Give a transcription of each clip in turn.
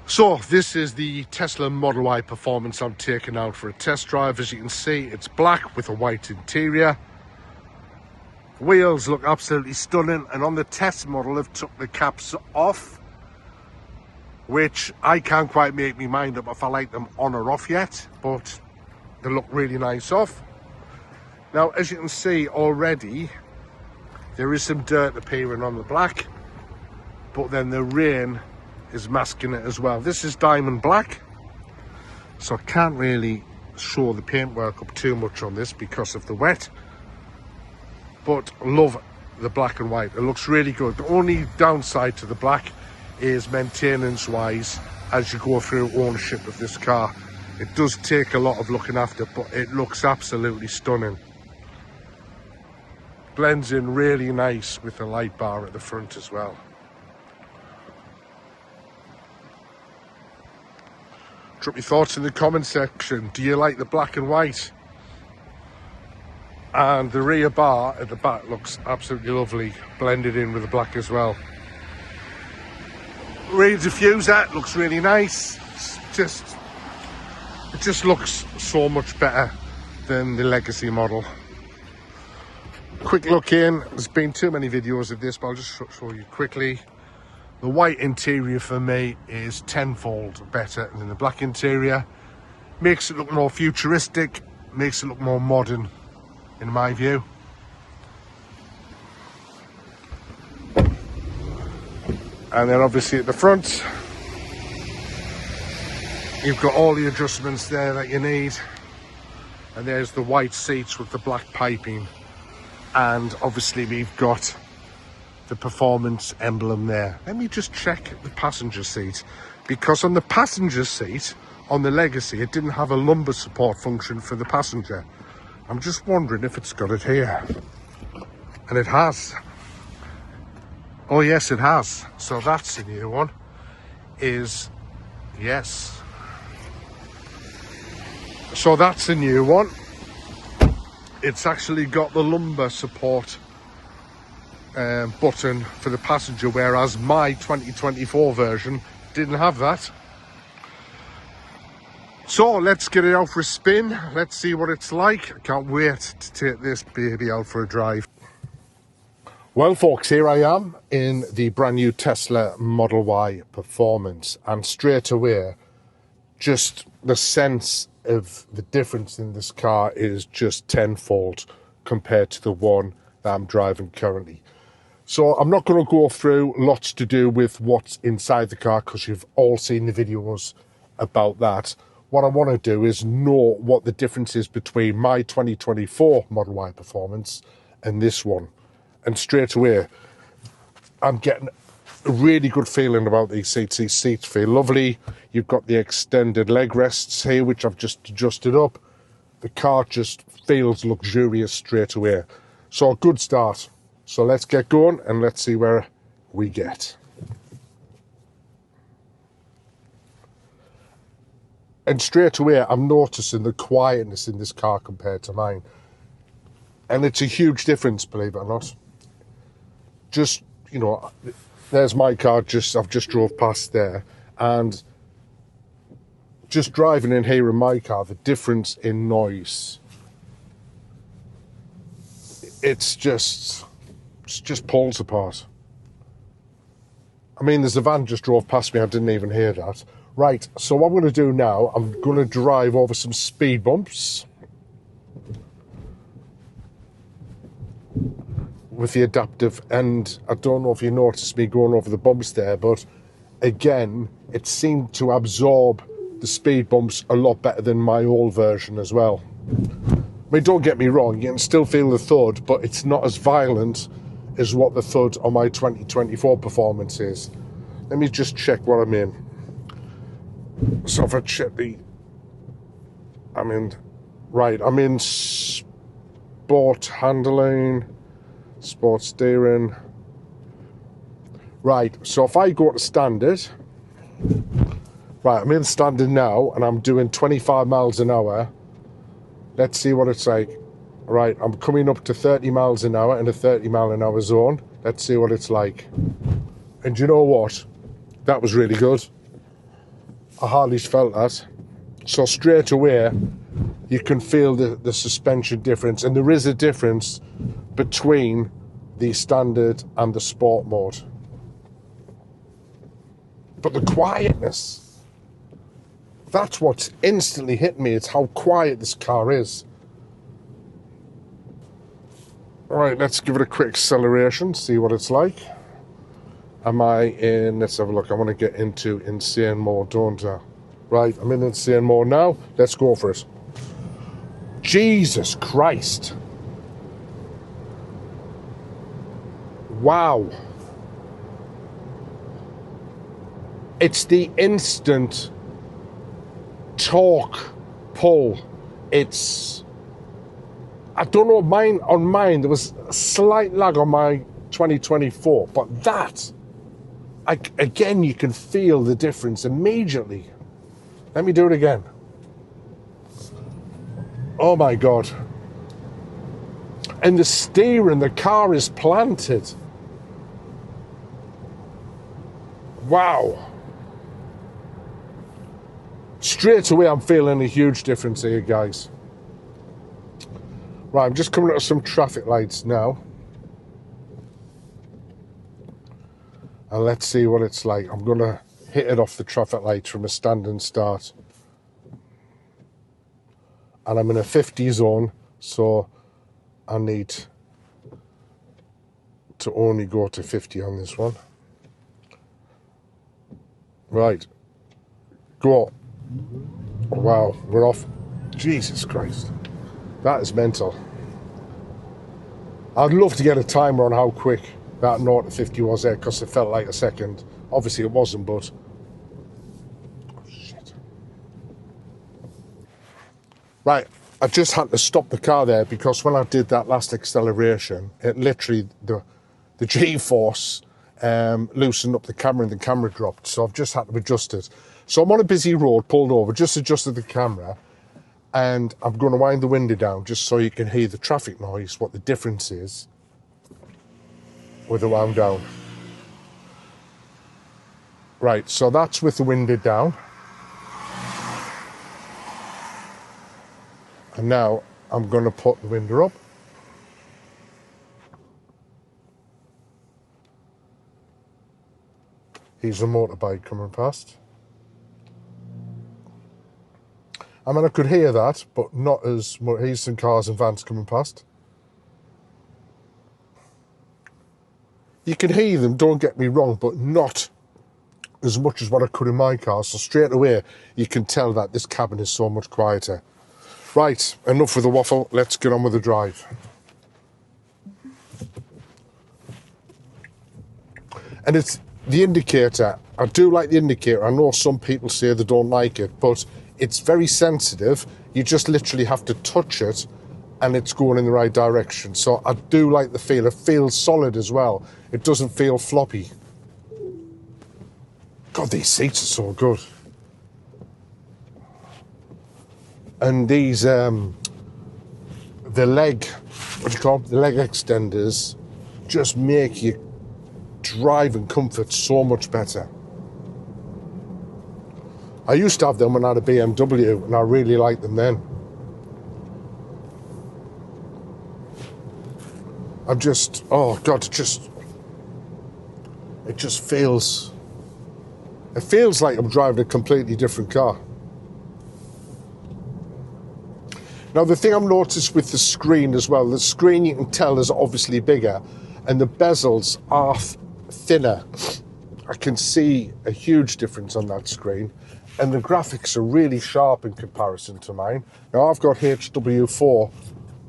So this is the Tesla Model Y Performance I'm taking out for a test drive. As you can see, it's black with a white interior. Wheels look absolutely stunning, and on the test model I've took the caps off, which I can't quite make my mind up if I like them on or off yet, but they look really nice off. Now, as you can see already, there is some dirt appearing on the black, but then the rain is masking it as well. This is diamond black, so I can't really show the paintwork up too much on this because of the wet, but love the black and white. It looks really good. The only downside to the black is maintenance wise. As you go through ownership of this car, it does take a lot of looking after, but it looks absolutely stunning. Blends in really nice with the light bar at the front as well. Drop your thoughts in the comment section. Do you like the black and white? And the rear bar at the back looks absolutely lovely, blended in with the black as well. Rear diffuser looks really nice. It just looks so much better than the legacy model. Quick look in. There's been too many videos of this, but I'll just show you quickly. The white interior for me is tenfold better than the black interior. Makes it look more futuristic, makes it look more modern in my view. And then obviously at the front, you've got all the adjustments there that you need. And there's the white seats with the black piping. And obviously we've got the performance emblem there. Let me just check the passenger seat, because on the passenger seat on the legacy it didn't have a lumbar support function for the passenger. I'm just wondering if it's got it here, and it has. Oh yes, it has. So that's a new one. Yes, so that's a new one. It's actually got the lumbar support button for the passenger, whereas my 2024 version didn't have that. So let's get it out for a spin. Let's see what it's like. I can't wait to take this baby out for a drive. Well folks, here I am in the brand new Tesla Model Y Performance, and straight away just the sense of the difference in this car is just tenfold compared to the one that I'm driving currently. So I'm not going to go through lots to do with what's inside the car, because you've all seen the videos about that. What I want to do is know what the difference is between my 2024 Model Y Performance and this one. And straight away, I'm getting a really good feeling about these seats. These seats feel lovely. You've got the extended leg rests here, which I've just adjusted up. The car just feels luxurious straight away. So a good start. So let's get going and let's see where we get. And straight away, I'm noticing the quietness in this car compared to mine. And it's a huge difference, believe it or not. Just, you know, there's my car, I've just drove past there. And just driving in here in my car, the difference in noise, it's just poles apart. I mean, there's a van just drove past me, I didn't even hear that. Right, so what I'm going to do now, I'm going to drive over some speed bumps with the adaptive, and I don't know if you noticed me going over the bumps there, but again, it seemed to absorb the speed bumps a lot better than my old version as well. I mean, don't get me wrong, you can still feel the thud, but it's not as violent as what the thud on my 2024 Performance is. Let me just check what I'm in. So if I check I'm in sport handling, sport steering. Right, so if I go to standard, right, I'm in standard now and I'm doing 25 miles an hour. Let's see what it's like. Right, I'm coming up to 30 miles an hour in a 30 mile an hour zone. Let's see what it's like. And you know what? That was really good. I hardly felt that. So straight away, you can feel the suspension difference, and there is a difference between the standard and the sport mode. But the quietness, that's what's instantly hit me. It's how quiet this car is. Right, let's give it a quick acceleration, see what it's like. Am I in, let's have a look, I want to get into insane mode, don't I? Right, I'm in insane mode now, let's go for it. Jesus Christ. Wow. It's the instant torque pull. It's, I don't know, on mine there was a slight lag on my 2024, but that, again, you can feel the difference immediately. Let me do it again. Oh my God. And the steering, the car is planted. Wow. Straight away, I'm feeling a huge difference here, guys. Right, I'm just coming up to some traffic lights now. And let's see what it's like. I'm going to hit it off the traffic lights from a standing start. And I'm in a 50 zone, so I need to only go to 50 on this one. Right. Go on. Wow, we're off. Jesus Christ. That is mental. I'd love to get a timer on how quick that 0 to 50 was there, because it felt like a second. Obviously it wasn't, but... Oh, shit. Right, I just had to stop the car there, because when I did that last acceleration, it literally, the G-force loosened up the camera and the camera dropped, so I've just had to adjust it. So I'm on a busy road, pulled over, just adjusted the camera, and I'm going to wind the window down just so you can hear the traffic noise, what the difference is with the wound down. Right, so that's with the window down. And now I'm going to put the window up. Here's a motorbike coming past. I mean, I could hear that, but not as much. Here's some cars and vans coming past. You can hear them, don't get me wrong, but not as much as what I could in my car. So straight away, you can tell that this cabin is so much quieter. Right, enough with the waffle. Let's get on with the drive. And it's the indicator. I do like the indicator. I know some people say they don't like it, but it's very sensitive. You just literally have to touch it and it's going in the right direction. So I do like the feel. It feels solid as well. It doesn't feel floppy. God, these seats are so good. And these, the leg, what do you call them? The leg extenders just make your driving comfort so much better. I used to have them when I had a BMW, and I really liked them then. I'm just, oh God, it just feels, it feels like I'm driving a completely different car. Now, the thing I've noticed with the screen as well, the screen you can tell is obviously bigger, and the bezels are thinner. I can see a huge difference on that screen, and the graphics are really sharp in comparison to mine. Now, I've got HW4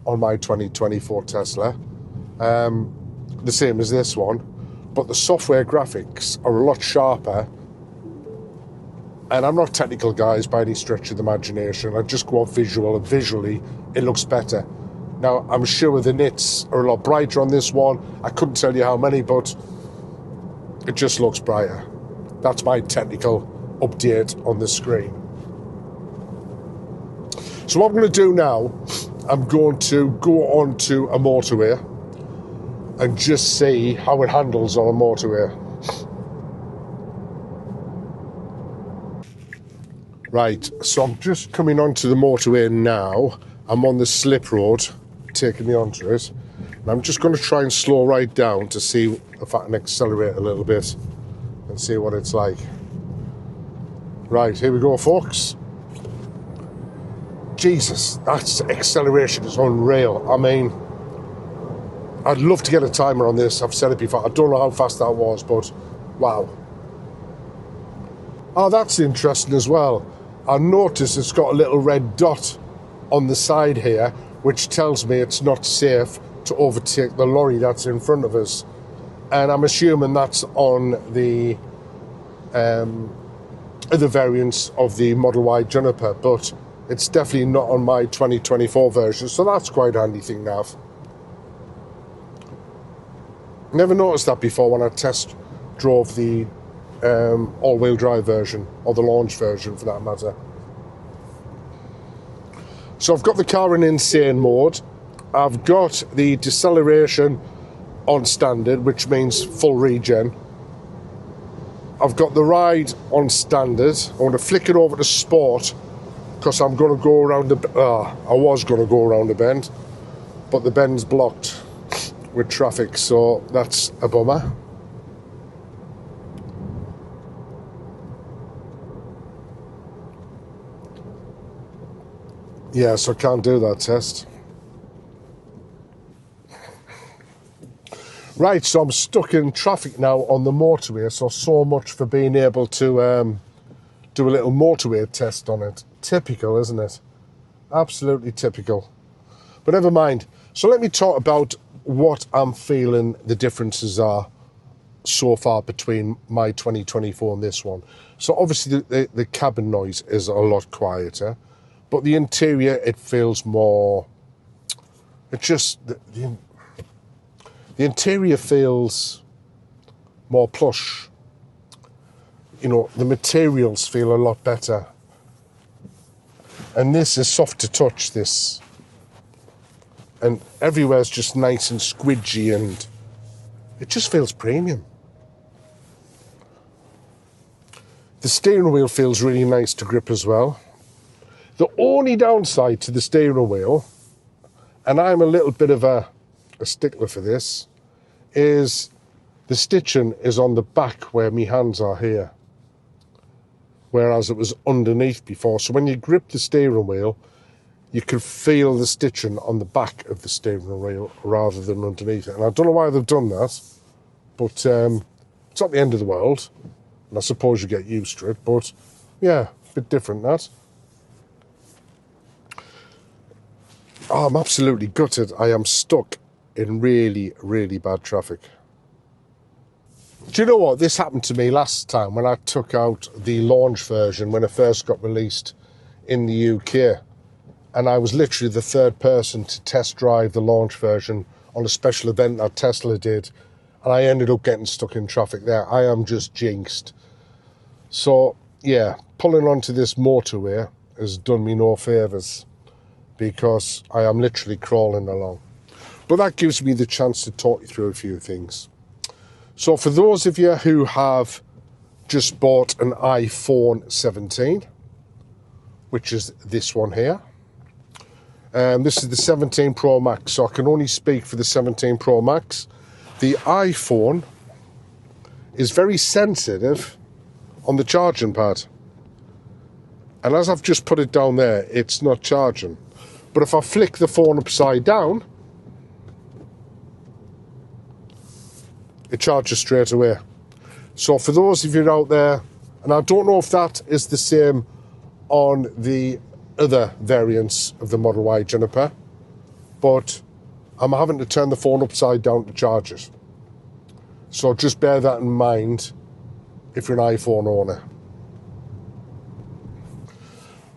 on my 2024 Tesla, the same as this one, but the software graphics are a lot sharper. And I'm not technical, guys, by any stretch of the imagination. I just go off visual, and visually it looks better. Now, I'm sure the nits are a lot brighter on this one. I couldn't tell you how many, but it just looks brighter. That's my technical update on the screen. So what I'm going to do now, I'm going to go on to a motorway and just see how it handles on a motorway. Right, so I'm just coming onto the motorway now. I'm on the slip road, taking me onto it. And I'm just going to try and slow right down to see if I can accelerate a little bit and see what it's like. Right, here we go, folks. Jesus, that acceleration is unreal. I mean, I'd love to get a timer on this. I've said it before. I don't know how fast that was, but wow. Oh, that's interesting as well. I noticed it's got a little red dot on the side here, which tells me it's not safe to overtake the lorry that's in front of us. And I'm assuming that's on the other variants of the Model Y Juniper, but it's definitely not on my 2024 version, so that's quite a handy thing to have. Never noticed that before when I test drove the all-wheel drive version, or the launch version for that matter. So I've got the car in insane mode. I've got the deceleration on standard, which means full regen. I've got the ride on standard. I'm going to flick it over to sport because I'm going to go around I was going to go around the bend, but the bend's blocked with traffic, so that's a bummer. Yeah, so I can't do that test. Right, so I'm stuck in traffic now on the motorway, so much for being able to do a little motorway test on it. Typical, isn't it? Absolutely typical. But never mind. So let me talk about what I'm feeling the differences are so far between my 2024 and this one. So obviously the cabin noise is a lot quieter, but the interior, it feels more, it just, the interior feels more plush. You know, the materials feel a lot better. And this is soft to touch, this. And everywhere's just nice and squidgy, and it just feels premium. The steering wheel feels really nice to grip as well. The only downside to the steering wheel, and I'm a little bit of a stickler for this, is the stitching is on the back where my hands are here, whereas it was underneath before. So when you grip the steering wheel, you can feel the stitching on the back of the steering wheel rather than underneath it. And I don't know why they've done that, but it's not the end of the world, and I suppose you get used to it, but yeah, a bit different that. Oh, I'm absolutely gutted. I am stuck in really, really bad traffic. Do you know what? This happened to me last time when I took out the launch version when it first got released in the UK. And I was literally the third person to test drive the launch version on a special event that Tesla did. And I ended up getting stuck in traffic there. I am just jinxed. So, yeah, pulling onto this motorway has done me no favours, because I am literally crawling along. But that gives me the chance to talk you through a few things. So for those of you who have just bought an iPhone 17, which is this one here, this is the 17 Pro Max, so I can only speak for the 17 Pro Max. The iPhone is very sensitive on the charging pad. And as I've just put it down there, it's not charging. But if I flick the phone upside down, it charges straight away. So for those of you out there, and I don't know if that is the same on the other variants of the Model Y Juniper, but I'm having to turn the phone upside down to charge it. So just bear that in mind if you're an iPhone owner.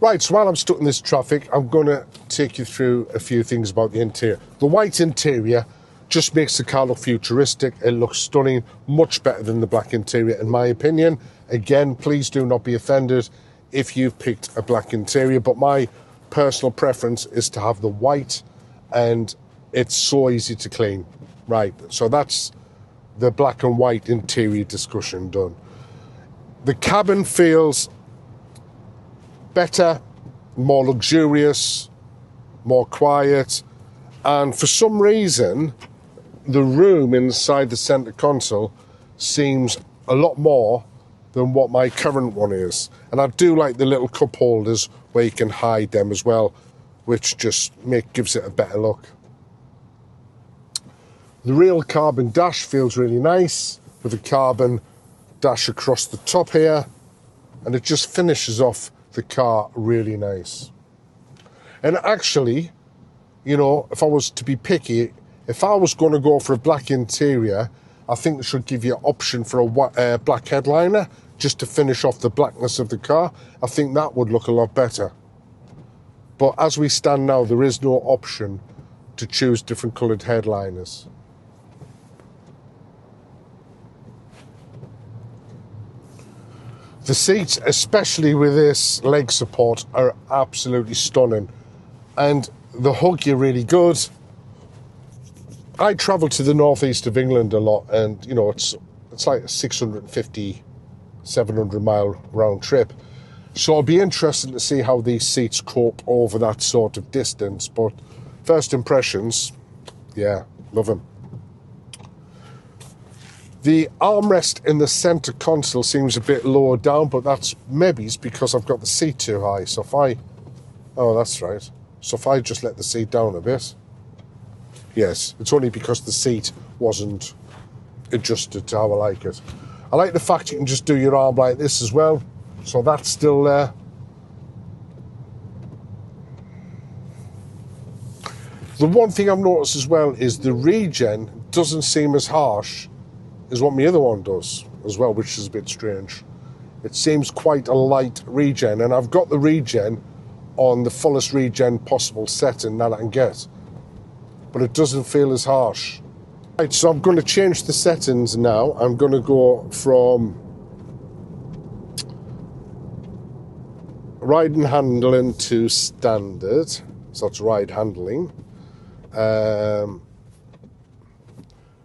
Right, so while I'm stuck in this traffic, I'm going to take you through a few things about the interior. The white interior just makes the car look futuristic. It looks stunning, much better than the black interior, in my opinion. Again, please do not be offended if you've picked a black interior, but my personal preference is to have the white, and it's so easy to clean. Right, so that's the black and white interior discussion done. The cabin feels better, more luxurious, more quiet, and for some reason the room inside the center console seems a lot more than what my current one is. And I do like the little cup holders where you can hide them as well, which just gives it a better look. The real carbon dash feels really nice with a carbon dash across the top here, and it just finishes off the car really nice. And actually, you know, if I was to be picky, if I was going to go for a black interior, I think they should give you an option for a black headliner just to finish off the blackness of the car. I think that would look a lot better. But as we stand now, there is no option to choose different coloured headliners. The seats, especially with this leg support, are absolutely stunning. And the hug you're really good. I travel to the northeast of England a lot, and you know it's like a 650, 700 mile round trip. So it'll be interesting to see how these seats cope over that sort of distance. But first impressions, yeah, love them. The armrest in the centre console seems a bit lower down, but that's maybe it's because I've got the seat too high. So if I, oh, that's right. So if I just let the seat down a bit, yes, it's only because the seat wasn't adjusted to how I like it. I like the fact you can just do your arm like this as well. So that's still there. The one thing I've noticed as well is the regen doesn't seem as harsh as what my other one does as well, which is a bit strange. It seems quite a light regen, and I've got the regen on the fullest regen possible setting that I can get, but it doesn't feel as harsh. Right, so I'm going to change the settings now. I'm going to go from ride and handling to standard, so that's ride handling.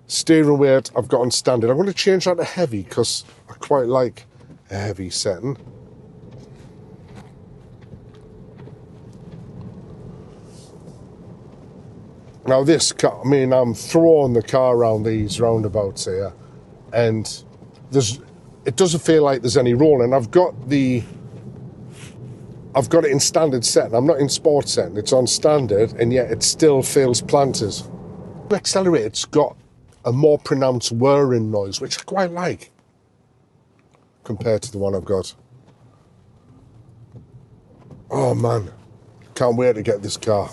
Steering weight I've got on standard. I'm going to change that to heavy because I quite like a heavy setting. Now this car, I mean, I'm throwing the car around these roundabouts here, and it doesn't feel like there's any rolling. I've got it in standard setting. I'm not in sport setting. It's on standard, and yet it still feels planted. The accelerator's got a more pronounced whirring noise, which I quite like compared to the one I've got. Oh man, can't wait to get this car.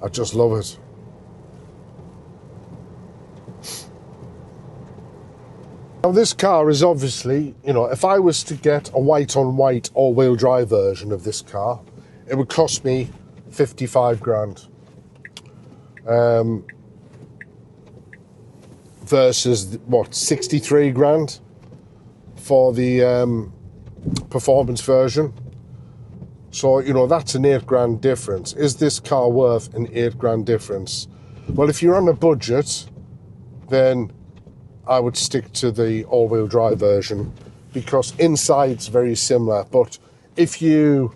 I just love it. Now this car is obviously, you know, if I was to get a white-on-white all-wheel drive version of this car, it would cost me 55 grand. Versus, what, 63 grand for the performance version. So, you know, that's an 8 grand difference. Is this car worth an 8 grand difference? Well, if you're on a budget, then I would stick to the all-wheel drive version because inside's very similar. But if you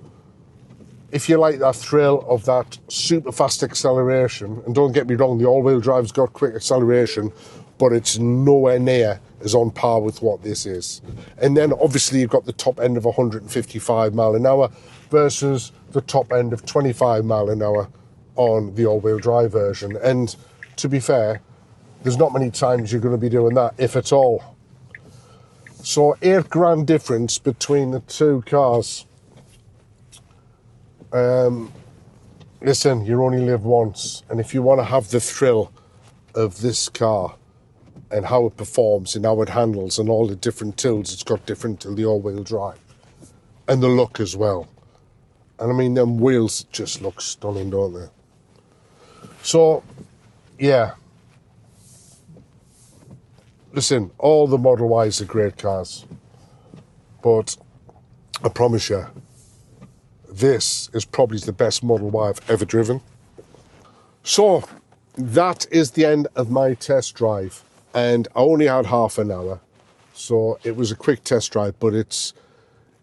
like that thrill of that super fast acceleration, and don't get me wrong, the all-wheel drive's got quick acceleration, but it's nowhere near as on par with what this is. And then obviously you've got the top end of 155 mile an hour versus the top end of 25 mile an hour on the all-wheel drive version. And to be fair, there's not many times you're going to be doing that, if at all. So 8 grand difference between the two cars. Listen, you only live once, and if you want to have the thrill of this car and how it performs and how it handles and all the different tilts it's got different to the all-wheel drive, and the look as well. And I mean, them wheels just look stunning, don't they? So, yeah. Listen, all the Model Ys are great cars, but I promise you, this is probably the best Model Y I've ever driven. So, that is the end of my test drive, and I only had half an hour, so it was a quick test drive, but it's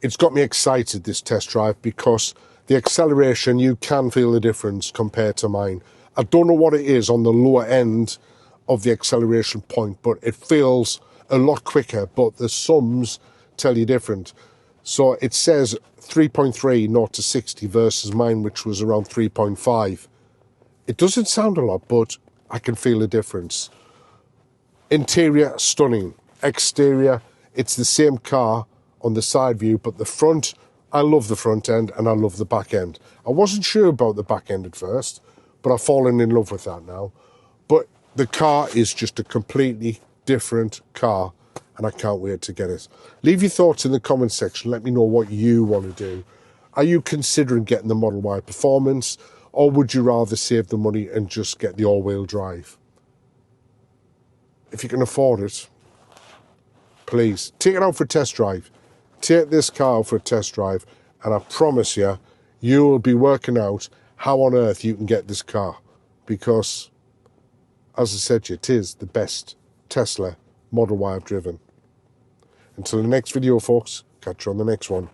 it's got me excited, this test drive, because the acceleration, you can feel the difference compared to mine. I don't know what it is on the lower end of the acceleration point, but it feels a lot quicker, but the sums tell you different. So it says 3.3 0 to 60 versus mine, which was around 3.5. It doesn't sound a lot, but I can feel the difference. Interior, stunning. Exterior, it's the same car on the side view, but the front, I love the front end and I love the back end. I wasn't sure about the back end at first, but I've fallen in love with that now. But the car is just a completely different car, and I can't wait to get it. Leave your thoughts in the comment section. Let me know what you want to do. Are you considering getting the Model Y Performance, or would you rather save the money and just get the all-wheel drive? If you can afford it, please take it out for a test drive. Take this car out for a test drive, and I promise you, you will be working out how on earth you can get this car, because, as I said to you, it is the best Tesla Model Y I've driven. Until the next video, folks, catch you on the next one.